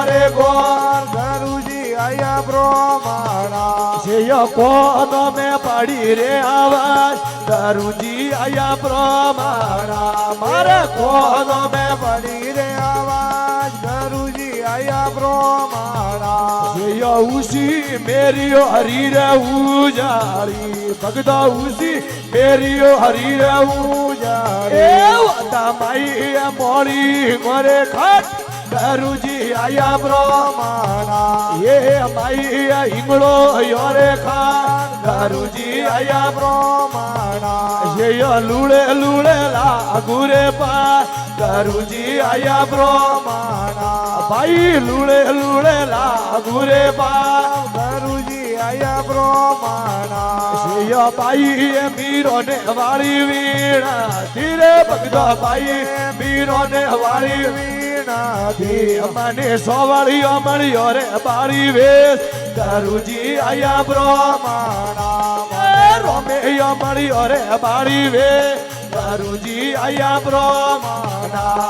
રે ગોર ધરુજી આયા બ્રહ્માણા છે કોનો મેં પાડી રે આવાજ ધરુજી આયા પ્રમાણા મારે કોનો મેં પડી રે આવાજ ધરુજી આયા બ્રહ્માણા છે ઉસી મેરીઓ હરી રે ઉજારી ભગતા ઉસી મેરીઓ હરી રે ઉજારી એ વાતા માઈ મોડી મરે ખટ ધરુજી આયા બ્રહ્માણા એ માઈ હિંગળો યોરે ખાન ધરુજી આયા બ્રહ્માણા યે લુળે લુળે લાગુ રે પા ધરુજી આયા બ્રહ્માણા ભાઈ લુળે લુળે લાગુ રે પા ધરુજી આયા બ્રહ્માણા યે ભાઈ એ મીરો ને વાળી વીણા ધીરે ભગતા ભાઈ મીરો ને વાળી વીણા મને સોવાળીઓ મળ્યો રે બાળી વેશ ધરુજી આયા બ્રહ્માણા રોમેયો મળ્યો રે બાળી વેશ ધરુજી આયા બ્રહ્માણા